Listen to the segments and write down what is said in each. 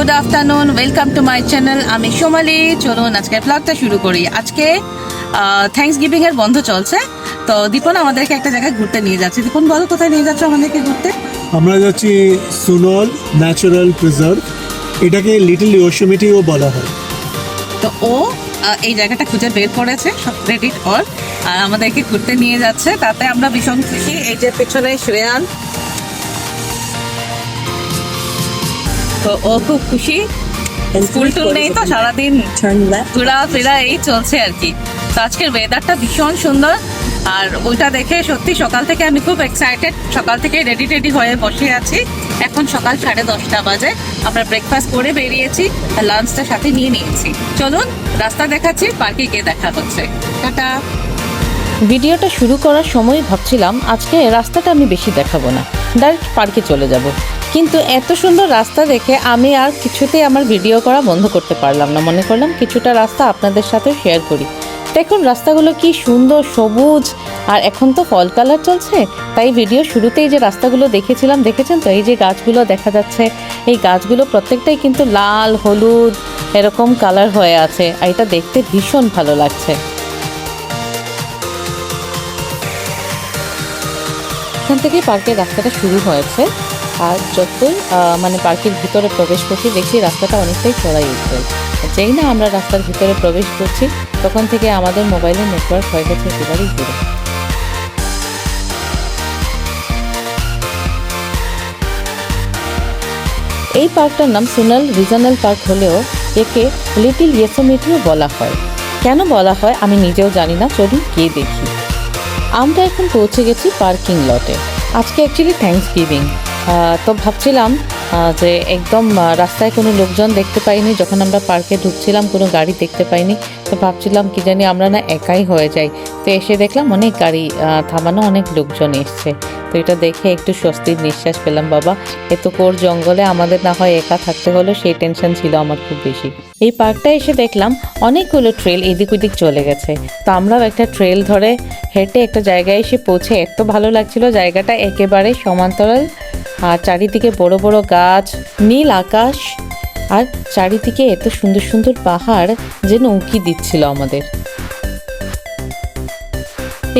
Good afternoon, welcome to my channel. আমি Somali. চলুন আজকে ব্লগটা শুরু করি। আজকে থ্যাঙ্কস গিভিং এর বন্ধ চলছে, তো দীপন আমাদেরকে একটা জায়গায় ঘুরতে নিয়ে যাচ্ছে। দীপন বলো, কোথায় নিয়ে যাচ্ছ আমাদেরকে ঘুরতে? আমরা যাচ্ছি সুনল ন্যাচারাল প্রিজার্ভ, এটাকে লিটল ইয়োসেমিটিও বলা হয়। তো ও এই জায়গাটা খুঁজে বের করেছে, সব ক্রেডিট ওর, আর আমাদেরকে ঘুরতে নিয়ে যাচ্ছে। তাতে আমরা ভীষণ খুশি। এই যে পেছনে শ্রেয়ান, তো ও খুব খুশি। স্কুল টুল নেই তো, সারাদিন ঘোরাফেরা এই চলছে আর কি। তো আজকের ওয়েদারটা ভীষণ সুন্দর, আর ওইটা দেখে সত্যি সকাল থেকে আমি খুব এক্সাইটেড। সকাল থেকে রেডি হয়ে বসে আছি। এখন সকাল 10:30 বাজে। আমরা ব্রেকফাস্ট করে বেরিয়েছি, আর লাঞ্চটা সাথে নিয়ে নিয়েছি। চলুন রাস্তা দেখাচ্ছি, পার্কে গিয়ে দেখা হচ্ছে। টাটা। ভিডিওটা শুরু করার সময় ভাবছিলাম আজকে রাস্তাটা আমি বেশি দেখাবো না, ডাইরেক্ট পার্কে চলে যাব। কিন্তু এত সুন্দর রাস্তা দেখে আমি আর কিছুতেই আমার ভিডিও করা বন্ধ করতে পারলাম না। মনে করলাম কিছুটা রাস্তা আপনাদের সাথে শেয়ার করি। দেখুন রাস্তাগুলো কি সুন্দর সবুজ, আর এখন তো ফল কালার চলছে, তাই ভিডিও শুরুতেই যে রাস্তাগুলো দেখেছিলাম, দেখেছেন তো, এই যে গাছগুলো দেখা যাচ্ছে, এই গাছগুলো প্রত্যেকটাই কিন্তু লাল হলুদ এরকম কালার হয়ে আছে, আর এটা দেখতে ভীষণ ভালো লাগছে। এখান থেকে পার্কের রাস্তাটা শুরু হয়েছে, আর যতই পার্কের ভিতরে প্রবেশ করছি দেখছি রাস্তাটা অনেকটাই চড়াই উঠছে। যেই না আমরা রাস্তার ভিতরে প্রবেশ করছি তখন থেকে আমাদের মোবাইলের নেটওয়ার্ক হয়ে গেছে একেবারেই জিরো। এই পার্কটার নাম সুনল রিজনাল পার্ক হলেও একে লিটল ইয়োসেমিটিও বলা হয়। কেন বলা হয় আমি নিজেও জানি না, চলুন গিয়ে দেখি। আমরা এখন পৌঁছে গেছি পার্কিং লটে। আজকে অ্যাকচুয়ালি থ্যাঙ্কস গিভিং, তো ভাবছিলাম যে একদম রাস্তায় কোনো লোকজন দেখতে পাইনি। যখন আমরা পার্কে ঢুকছিলাম কোনো গাড়ি দেখতে পাইনি, তো ভাবছিলাম কি জানি আমরা না একাই হয়ে যাই। তো এসে দেখলাম অনেক গাড়ি থামানো, অনেক লোকজন এসছে। তো এটা দেখে একটু স্বস্তির নিঃশ্বাস পেলাম। বাবা, এত কোর জঙ্গলে আমাদের না হয় একা থাকতে হলো, সেই টেনশন ছিল আমার খুব বেশি। এই পার্কটা এসে দেখলাম অনেকগুলো ট্রেল এদিক ওদিক চলে গেছে। তো আমরাও একটা ট্রেল ধরে হেঁটে একটা জায়গায় এসে পৌঁছে এত ভালো লাগছিল। জায়গাটা একেবারে সমান্তরাল, আর চারিদিকে বড় বড় গাছ, নীল আকাশ, আর চারিদিকে এত সুন্দর সুন্দর পাহাড় যেন উঁকি দিচ্ছিল আমাদের।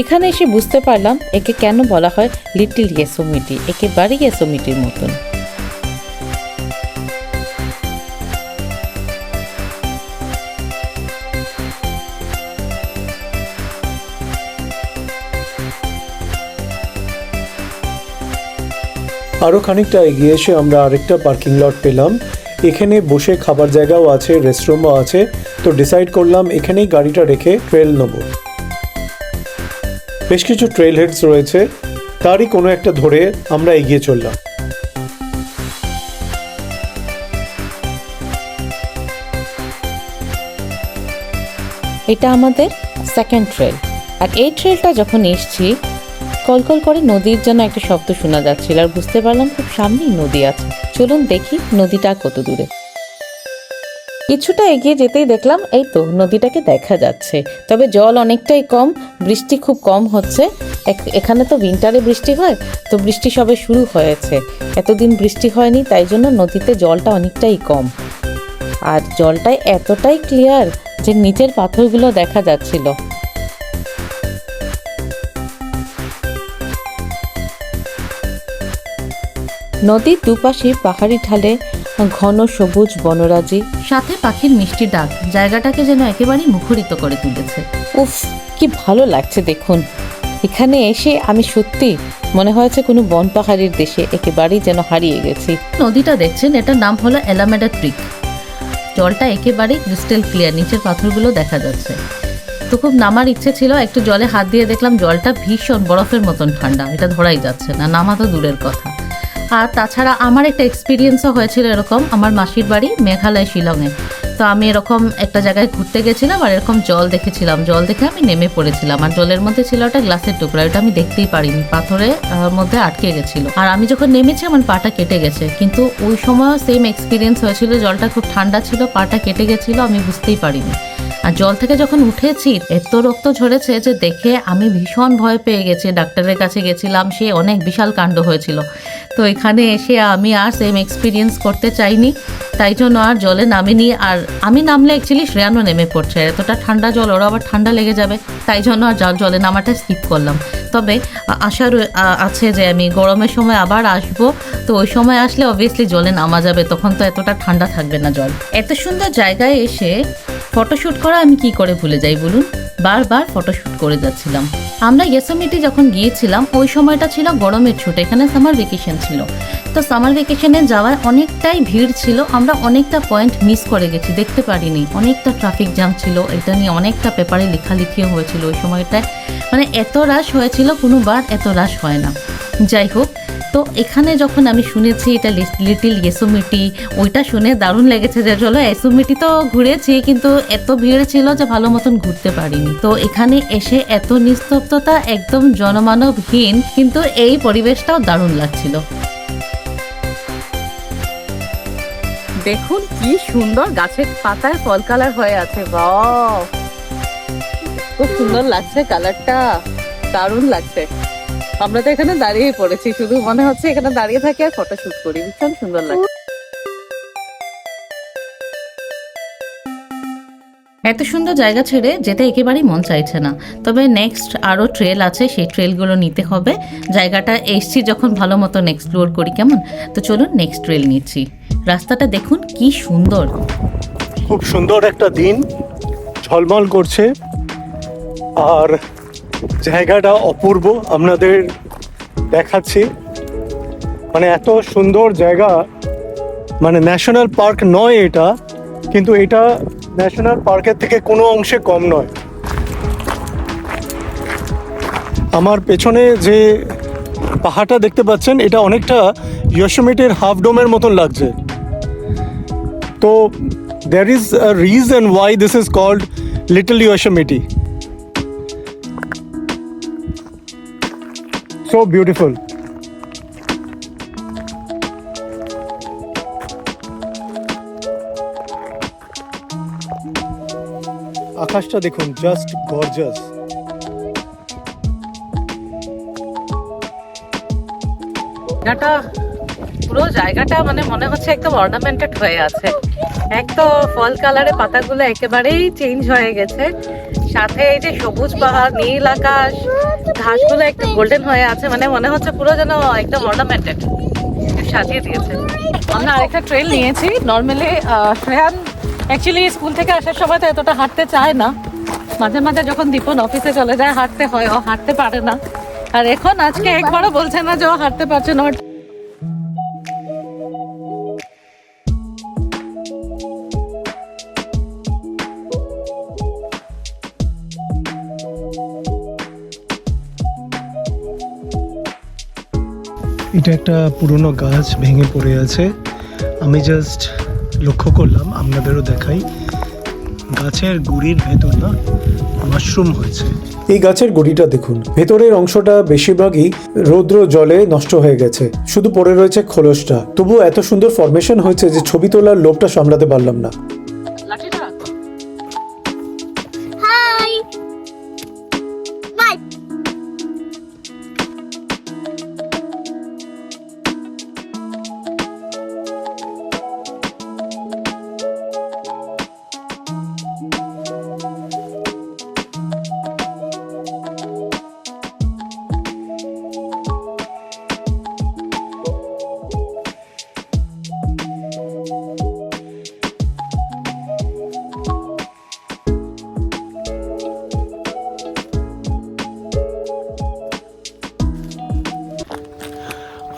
এখানে এসে বুঝতে পারলাম একে কেন বলা হয় লিটল ইয়োসেমিটি, একেবারে ইয়োসেমিটির মতন। আরও খানিকটা এগিয়ে এসে আমরা আরেকটা পার্কিং লট পেলাম। এখানে বসে খাবার জায়গাও আছে, রেস্টরুমও আছে। তো ডিসাইড করলাম এখানেই গাড়িটা রেখে ট্রেল নেব। বেশ কিছু ট্রেল হেডস রয়েছে, তারই কোনো একটা ধরে আমরা এগিয়ে চললাম। এটা আমাদের সেকেন্ড ট্রেল, আর এই ট্রেলটা যখন এসছি কলকল করে নদীর যেন একটা শব্দ শোনা যাচ্ছিল, আর বুঝতে পারলাম খুব সামনেই নদী আছে। চলুন দেখি নদীটা কত দূরে। কিছুটা এগিয়ে যেতেই দেখলাম এই তো নদীটাকে দেখা যাচ্ছে, তবে জল অনেকটাই কম, বৃষ্টি খুব কম হচ্ছে। এখানে তো উইন্টারে বৃষ্টি হয়, তো বৃষ্টি সবে শুরু হয়েছে, এতদিন বৃষ্টি হয়নি, তাই জন্য নদীতে জলটা অনেকটাই কম। আর জলটাই এতটাই ক্লিয়ার যে নিচের পাথরগুলো দেখা যাচ্ছিল। নদীর দুপাশে পাহাড়ি ঢালে ঘন সবুজ বনরাজি, সাথে পাখির মিষ্টি ডাক জায়গাটাকে যেন একেবারেই মুখরিত করে তুলেছে। উফ, কি ভালো লাগছে দেখুন। এখানে এসে আমি সত্যি মনে হয়েছে কোনো বন পাহাড়ির দেশে একেবারেই যেন হারিয়ে গেছি। নদীটা দেখছেন, এটার নাম হলো অ্যালামেডা ক্রিক। জলটা একেবারেই ক্রিস্টাল ক্লিয়ার, নিচের পাথরগুলো দেখা যাচ্ছে। তো খুব নামার ইচ্ছে ছিল, একটু জলে হাত দিয়ে দেখলাম জলটা ভীষণ বরফের মতন ঠান্ডা, এটা ধরাই যাচ্ছে না, নামা তো দূরের কথা। আর তাছাড়া আমার একটা এক্সপিরিয়েন্সও হয়েছিল এরকম, আমার মাসির বাড়ি মেঘালয় শিলংয়ে। তো আমি এরকম একটা জায়গায় ঘুরতে গেছিলাম, আর এরকম জল দেখেছিলাম, জল দেখে আমি নেমে পড়েছিলাম, আর জলের মধ্যে ছিল একটা গ্লাসের টুকরা, ওটা আমি দেখতেই পারিনি, পাথরের মধ্যে আটকে গেছিল। আর আমি যখন নেমেছি আমার পাটা কেটে গেছে, কিন্তু ওই সময়ও সেম এক্সপিরিয়েন্স হয়েছিল, জলটা খুব ঠান্ডা ছিল, পাটা কেটে গেছিল, আমি বুঝতেই পারিনি। আর জল থেকে যখন উঠেছি এত রক্ত ঝরেছে যে দেখে আমি ভীষণ ভয় পেয়ে গেছি, ডাক্তারের কাছে গেছিলাম, সে অনেক বিশাল কাণ্ড হয়েছিল। তো এখানে এসে আমি আর সেম এক্সপিরিয়েন্স করতে চাইনি, তাই জন্য আর জলে নামিনি। আর আমি নামলে অ্যাকচুয়ালি শ্রেয়ানও নেমে পড়ছে, এতটা ঠান্ডা জল, ওরা আবার ঠান্ডা লেগে যাবে, তাই জন্য আর জলে নামাটা স্কিপ করলাম। তবে আশার আছে যে আমি গরমের সময় আবার আসবো, তো ওই সময় আসলে অবভিয়াসলি জলে নামা যাবে, তখন তো এতটা ঠান্ডা থাকবে না জল। এত সুন্দর জায়গায় এসে ফটোশ্যুট করা আমি কি করে ভুলে যাই বলুন, বারবার ফটোশ্যুট করে যাচ্ছিলাম। আমরা ইয়োসেমিটি যখন গিয়েছিলাম ওই সময়টা ছিল গরমের ছুটি, এখানে সামার ভ্যাকেশন ছিল। তো সামার ভ্যাকেশনে যাওয়ার অনেকটাই ভিড় ছিল, আমরা অনেকটা পয়েন্ট মিস করে গেছি, দেখতে পারিনি, অনেকটা ট্রাফিক জ্যাম ছিল, এটা নিয়ে অনেকটা পেপারে লেখালেখিও হয়েছিল ওই সময়টায়, মানে এত রাশ হয়েছিল, কোনোবার এত রাশ হয় না। যাই হোক, তো এখানে যখন আমি শুনেছি এটা লিটল ইয়োসেমিটি, ওইটা শুনে দারুণ লেগেছে যে চলো ইয়োসেমিটি তো ঘুরেছি, কিন্তু এত ভিড় ছিল যে ভালো মতন ঘুরতে পারিনি। তো এখানে এসে এত নিস্তব্ধতা, একদম জনমানবহীন, কিন্তু এই পরিবেশটাও দারুণ লাগছিল। দেখুন কি সুন্দর গাছের পাতায় ফল কালার হয়ে আছে, বাহ খুব সুন্দর লাগছে কালারটা, দারুণ লাগছে। আমরা তো এখানে দাঁড়িয়েই পড়েছি, শুধু মনে হচ্ছে এখানে দাঁড়িয়ে থাকি আর ফটো শুট করি, ভীষণ সুন্দর লাগছে। এত সুন্দর জায়গা ছেড়ে যেতে একেবারেই মন চাইছে না, তবে নেক্সট আরও ট্রেল আছে, সেই ট্রেলগুলো নিতে হবে। জায়গাটা এসছি যখন ভালো মতন এক্সপ্লোর করি, কেমন? তো চলুন নেক্সট ট্রেল নিচ্ছি। রাস্তাটা দেখুন কি সুন্দর, খুব সুন্দর একটা দিন, ঝলমল করছে আর জায়গাটা অপূর্ব, আপনাদের দেখাচ্ছি। মানে এত সুন্দর জায়গা, মানে ন্যাশনাল পার্ক নয় এটা, কিন্তু এটা ন্যাশনাল পার্কের থেকে কোনো অংশে কম নয়। আমার পেছনে যে পাহাড়টা দেখতে পাচ্ছেন, এটা অনেকটা ইয়োসেমিটির হাফ ডোমের মতন লাগছে। তো there is a reason why this is called Little Yosemite. So beautiful. আকাশটা দেখুন, জাস্ট গর্জাস। পুরো জায়গাটা মানে মনে হচ্ছে একদম অর্নামেন্টেড হয়ে আছে, এক তো ফল কালারে পাতাগুলো একেবারেই চেঞ্জ হয়ে গেছে, সাথে এই যে সবুজ পাহাড়, নীল আকাশ, ঘাসগুলো একটু গোল্ডেন হয়ে আছে, মানে মনে হচ্ছে পুরো যেন একদম অর্নামেন্টেড, সাজিয়ে দিয়েছে। আমরা আরেকটা ট্রেল নিয়েছি। নর্মালি শ্রেয়ান অ্যাকচুয়ালি স্কুল থেকে আসার সময় তো এতটা হাঁটতে চায় না, মাঝে মাঝে যখন দীপন অফিসে চলে যায় হাঁটতে হয়, ও হাঁটতে পারে না। আর এখন আজকে একবারও বলছে না যে ও হাঁটতে পারছে না। এটা একটা পুরনো গাছ ভেঙে পড়ে আছে, আমি জাস্ট লক্ষ্য করলাম, আপনাদেরও দেখাই। গাছের গুড়ির ভেতর না মাশরুম হয়েছে। এই গাছের গুড়িটা দেখুন, ভেতরের অংশটা বেশিরভাগই রৌদ্র জলে নষ্ট হয়ে গেছে, শুধু পড়ে রয়েছে খোলসটা। তবু এত সুন্দর ফরমেশন হয়েছে যে ছবি তোলার লোভটা সামলাতে পারলাম না।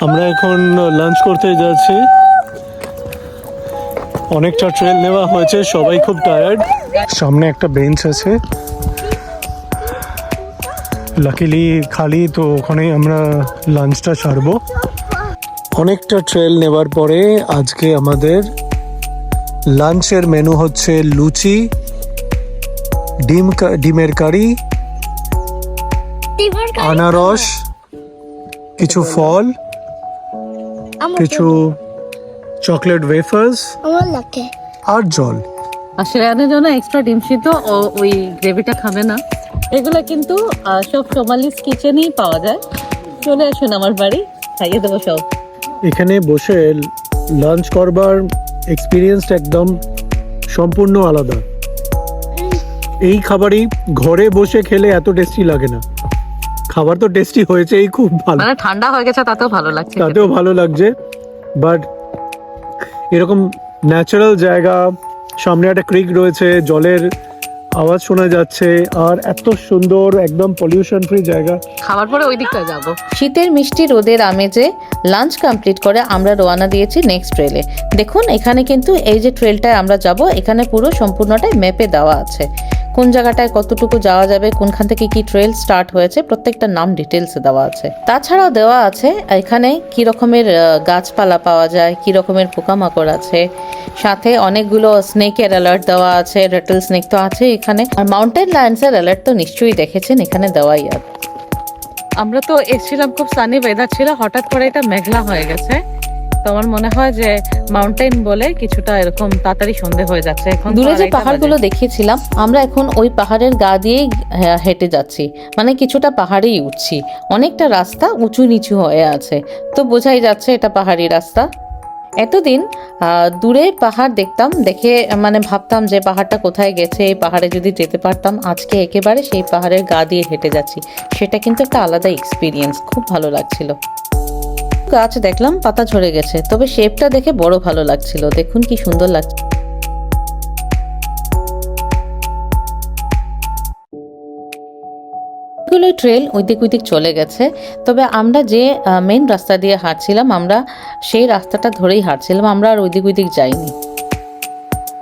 আমরা এখন লাঞ্চ করতে যাচ্ছি, অনেকটা ট্রেল নেওয়া হয়েছে, সবাই খুব টায়ার্ড। সামনে একটা বেঞ্চ আছে, লাকিলি খালি, তো ওখানেই আমরা লাঞ্চটা সারবো। অনেকটা ট্রেল নেওয়ার পরে আজকে আমাদের লাঞ্চের মেনু হচ্ছে লুচি, ডিমের কারি, আনারস, কিছু ফল, কিছু চকলেট ওয়েফার্স আর জল। আর শ্রেয়ানের জন্য এক্সট্রা ডিম সিদ্ধ, ও ওই গ্রেভিটা খাবে না। এগুলো কিন্তু সব সোমালিস কিচেনেই পাওয়া যায়, চলে আসুন আমার বাড়ি, খাইয়ে দেবো সব। এখানে বসে লাঞ্চ করবার এক্সপিরিয়েন্সটা একদম সম্পূর্ণ আলাদা। এই খাবারই ঘরে বসে খেলে এত টেস্টি লাগে না। খাবার তো টেস্টি হয়েছে, এই খুব ভালো, মানে ঠান্ডা হয়ে গেছে তাতেও ভালো লাগছে, তাতেও ভালো লাগছে। বাট এরকম ন্যাচারাল জায়গা, সামনে একটা ক্রিক রয়েছে, জলের আওয়াজ শোনা যাচ্ছে, আর এত সুন্দর একদম পলিউশন ফ্রি জায়গা। খাবার পরে ওই দিকটা যাবো। শীতের মিষ্টি রোদের আমেজে লাঞ্চ কমপ্লিট করে আমরা রওনা দিয়েছি নেক্সট ট্রেলে। দেখুন এখানে কিন্তু এই যে ট্রেলটায় আমরা যাব, এখানে পুরো সম্পূর্ণটাই ম্যাপে দেওয়া আছে, কোন জায়গাটায় কতটুকু যাওয়া যাবে, কোনখান থেকে কি ট্রেল স্টার্ট হয়েছে, প্রত্যেকটা নাম ডিটেলসে দেওয়া আছে। তাছাড়াও দেওয়া আছে এখানে কি রকমের গাছপালা পাওয়া যায়, কি রকমের পোকামাকড় আছে, সাথে অনেকগুলো স্নেকের অ্যালার্ট দেওয়া আছে, রেটল স্নেক তো আছে এখানে, আর মাউন্টেন লায়ন্সের অ্যালার্ট তো নিশ্চয়ই দেখেছেন, এখানে দেওয়াই আছে। আমরা তো এসেছিলাম, খুব সানি ওয়েদার ছিল, হঠাৎ করে এটা মেঘলা হয়ে গেছে। তো আমার মনে হয় যে মাউন্টেন বলে কিছুটা এরকম তাড়াতাড়ি সন্ধে হয়ে যাচ্ছে। এখন দূরে যে পাহাড়গুলো দেখিয়েছিলাম, আমরা এখন ওই পাহাড়ের গা দিয়েই হেঁটে যাচ্ছি, মানে কিছুটা পাহাড়েই উঠছি, অনেকটা রাস্তা উঁচু নিচু হয়ে আছে, তো বোঝাই যাচ্ছে এটা পাহাড়ি রাস্তা। এতদিন দূরে পাহাড় দেখতাম, দেখে মানে ভাবতাম যে পাহাড়টা কোথায় গেছে, এই পাহাড়ে যদি যেতে পারতাম। আজকে একেবারে সেই পাহাড়ের গা দিয়ে হেঁটে যাচ্ছি, সেটা কিন্তু একটা আলাদা এক্সপিরিয়েন্স, খুব ভালো লাগছিল। গাছ দেখলাম পাতা ঝরে গেছে, তবে শেপটা দেখে বড় ভালো লাগছিল, দেখুন কি সুন্দর লাগছে। গুলো ট্রেল ওইদিক ওইদিক চলে গেছে, তবে আমরা যে মেন রাস্তা দিয়ে হাঁটছিলাম, আমরা সেই রাস্তাটা ধরেই হাঁটছিলাম, আমরা আর ওইদিক ওইদিক যাইনি।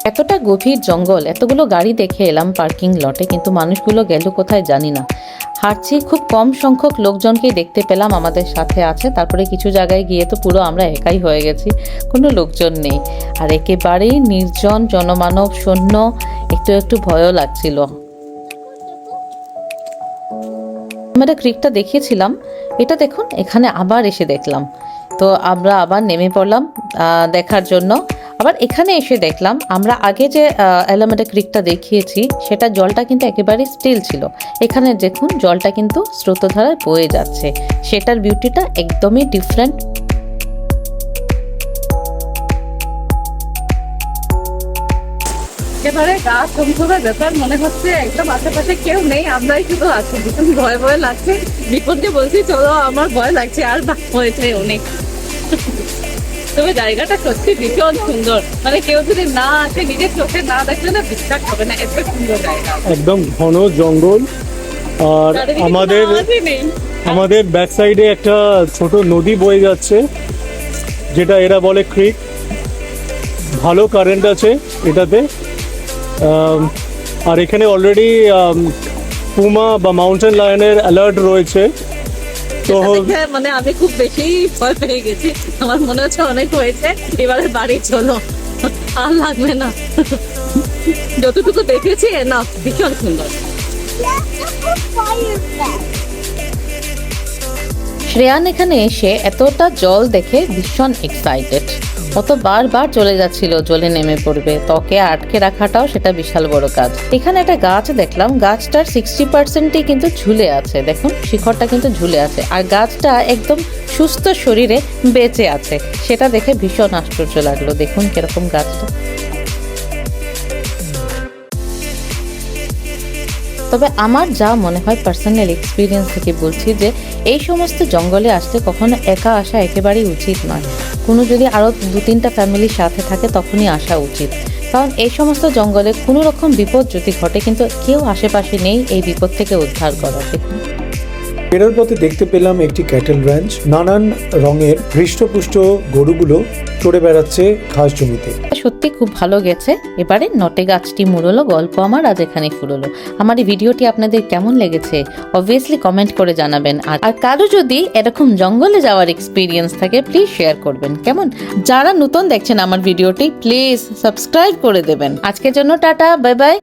এতটা গভীর জঙ্গল, এতগুলো গাড়ি দেখে এলাম পার্কিং লটে, কিন্তু মানুষগুলো গেল কোথায় জানি না। হাঁটছি, খুব কম সংখ্যক লোকজনকেই দেখতে পেলাম আমাদের সাথে আছে, তারপরে কিছু জায়গায় গিয়ে তো পুরো আমরা একাই হয়ে গেছি, কোনো লোকজন নেই, আর একেবারেই নির্জন, জনমানব শূন্য, একটু একটু ভয়ও লাগছিল। আমরা ক্রিকটা দেখিয়েছিলাম, এটা দেখুন এখানে আবার এসে দেখলাম, তো আমরা আবার নেমে পড়লাম দেখার জন্য। আবার এখানে এসে দেখলাম, আমরা আগে যে অ্যালামেডা ক্রিকটা দেখিয়েছি সেটা জলটা কিন্তু একেবারে স্টিল ছিল, এখানে দেখুন জলটা কিন্তু স্রোতধারায় বয়ে যাচ্ছে, সেটার বিউটিটা একদমই ডিফারেন্ট। একেবারে গা থমথমে ব্যাপার, মনে হচ্ছে একদম আশেপাশে কেউ নেই, আমরাই শুধু আছি, ভীষণ ভয় ভয় লাগছে। বিপদকে বলছি চলো, আমার ভয় লাগছে, আর হয়েছে অনেক। তবে জায়গাটা সত্যি ভীষণ সুন্দর, মানে কেউ যদি না আসে, নিজের চোখে না দেখলে না বিশ্বাস হবে না, এত সুন্দর জায়গা, একদম ঘন জঙ্গল, আর আমাদের ব্যাক সাইডে একটা ছোট নদী বয়ে যাচ্ছে, যেটা এরা বলে ক্রিক। ভালো কারেন্ট আছে এটাতে, আর এখানে অলরেডি পুমা বা মাউন্টেন লায়নের অ্যালার্ট রয়েছে। তো মানে আমি খুব বেশি ভয় পেয়ে গেছি, আমার মনে হচ্ছে অনেক হয়েছে, এবারে বাড়ি চলো, আর লাগবে না, যতটুকু দেখেছি না, ভীষণ সুন্দর। শ্রেয়ান এখানে এসে এতটা জল দেখে ভীষণ এক্সাইটেড, অত বারবার চলে যাচ্ছিল জলে নেমে পড়বে, ত্বকে আটকে রাখাটাও সেটা বিশাল বড় কাজ। এখানে একটা গাছ দেখলাম, গাছটার 60%ই কিন্তু ঝুলে আছে, দেখুন শিখরটা কিন্তু ঝুলে আছে, আর গাছটা একদম সুস্থ শরীরে বেঁচে আছে, সেটা দেখে ভীষণ আশ্চর্য লাগলো। দেখুন কিরকম গাছটা। তবে আমার যা মনে হয় পার্সোনাল এক্সপিরিয়েন্স থেকে বলছি, যে এই সমস্ত জঙ্গলে আসতে কখনো একা আসা একেবারেই উচিত নয়, কোনো যদি আরও 2-3টা ফ্যামিলির সাথে থাকে তখনই আসা উচিত, কারণ এই সমস্ত জঙ্গলে কোনো রকম বিপদ যদি ঘটে কিন্তু কেউ আশেপাশে নেই এই বিপদ থেকে উদ্ধার করা। ফেরার পথে দেখতে পেলাম একটি ক্যাটেল র্যাঞ্চ, নানান রঙের হৃষ্টপুষ্ট গরুগুলো চড়ে বেড়াচ্ছে ঘাস জমিতে। সত্যি খুব ভালো গেছে। এবারে নটে গাছটি মুড়লো গল্প আমার আজ এখানে ফুরলো। আমার এই ভিডিওটি আপনাদের কেমন লেগেছে অবভিয়াসলি কমেন্ট করে জানাবেন, আর কারো যদি এরকম জঙ্গলে যাওয়ার এক্সপিরিয়েন্স থাকে প্লিজ শেয়ার করবেন, কেমন? যারা নতুন দেখছেন আমার ভিডিওটি প্লিজ সাবস্ক্রাইব করে দেবেন। আজকের জন্য টাটা, বাই বাই।